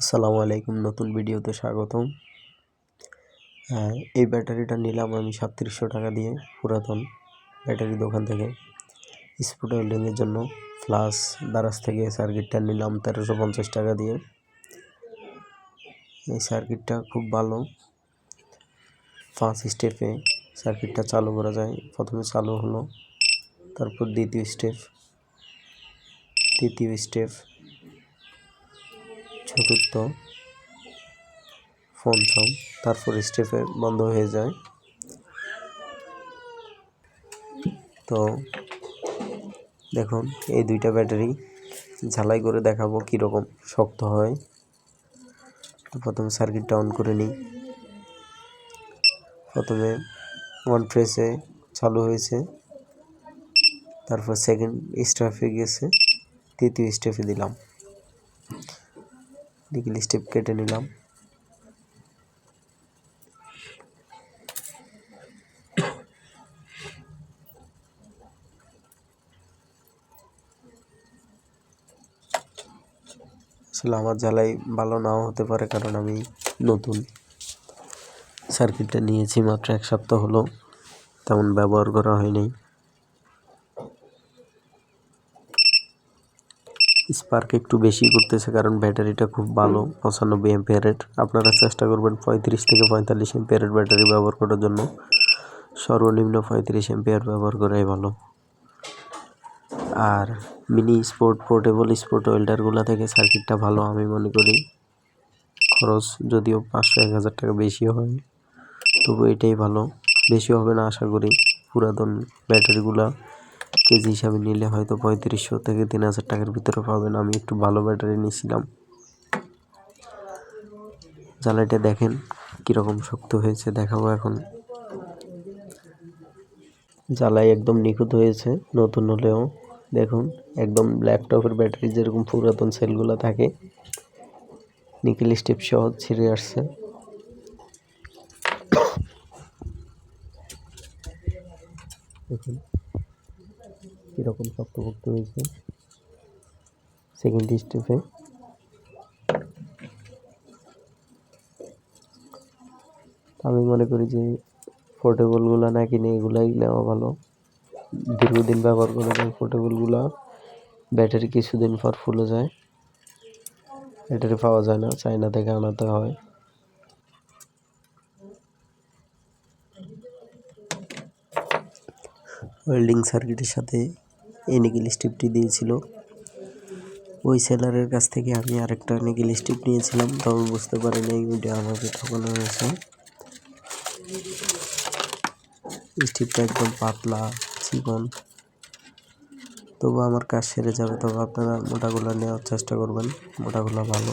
আসসালামু আলাইকুম, নতুন ভিডিওতে স্বাগতম। এই ব্যাটারিটা নিলাম আমি 3700 টাকা দিয়ে পুরাতন ব্যাটারি দোকান থেকে। স্পট ওয়েল্ডিংয়ের জন্য ফ্লাশ দারাজ থেকে সার্কিটটা নিলাম 1350 টাকা দিয়ে। এই সার্কিটটা খুব ভালো, 5 স্টেপে সার্কিটটা চালু করা যায়। প্রথমে চালু হলো, তারপর দ্বিতীয় স্টেপ, তৃতীয় স্টেপ, চতুর্থ, পঞ্চম, তারপর স্টেপে বন্ধ হয়ে যায়। তো দেখুন, এই দুইটা ব্যাটারি ঝালাই করে দেখাবো কীরকম শক্ত হয়। তো প্রথমে সার্কিটটা অন করে নিই। প্রথমে ওয়ান প্রেসে চালু হয়েছে, তারপর সেকেন্ড স্টেপে গেছে, তৃতীয় স্টেপে দিলাম, নিকেল স্টেপ কেটে নিলাম। আসলে আমার ঝালাই ভালো নাও হতে পারে, কারণ আমি নতুন সার্কিটটা নিয়েছি, মাত্র 1 সপ্তাহ হলো, তেমন ব্যবহার করা হয়নি। স্পার্ক একটু বেশি করতেছে, কারণ ব্যাটারিটা খুব ভালো, 95 এম্পিয়ারের। আপনারা চেষ্টা করবেন 35 থেকে 45 এম্পিয়ারের ব্যাটারি ব্যবহার করার জন্য। সর্বনিম্ন 35 এম্পিয়ার ব্যবহার করাই ভালো। আর মিনি স্পোর্ট, পোর্টেবল স্পোর্ট ওয়েল্ডারগুলো থেকে সার্কিটটা ভালো আমি মনে করি। খরচ যদিও 500-1000 টাকা বেশি হয়, তবু এটাই ভালো। বেশি হবে না আশা করি। পুরাতন ব্যাটারিগুলা কেজি হিসাবে নিলে হয়তো 3500 থেকে 3000 টাকার ভিতরে পাবেন। আমি একটু ভালো ব্যাটারি নিয়েছিলাম। জ্বালাইটা দেখেন কীরকম শক্ত হয়েছে, দেখাবো এখন। জ্বালাই একদম নিখুঁত হয়েছে, নতুন হলেও। দেখুন, একদম ল্যাপটপের ব্যাটারি যেরকম পুরাতন সেলগুলো থাকে, নিকেল স্টেপ সহ ছিঁড়ে আসছে। দেখুন কীরকম শক্তপোক্ত হয়েছে সেকেন্ড স্টেপে। আমি মনে করি যে পোর্টেবলগুলো না কিনে এগুলাই নেওয়া ভালো। দীর্ঘদিন ব্যবহার করা যায় পোর্টেবলগুলো। ব্যাটারি কিছুদিন পর ফুলে যায়, ব্যাটারি পাওয়া যায় না, চায়না থেকে আনাতে হয়। ওয়েল্ডিং সার্কিটের সাথে এই নিকেল স্ট্রিপটি দিয়েছিল। ওই সেলারের কাছ থেকে আমি আরেকটা নিকেল স্ট্রিপ নিয়েছিলাম, তবে বুঝতে পারিনি ওইটা আমাকে ঠকানো হয়েছে। স্ট্রিপটা একদম পাতলা চিকন, তবু আমার কাজ সেরে যাবে। তবে আপনারা মোটাগুলো নেওয়ার চেষ্টা করবেন, মোটাগুলো ভালো।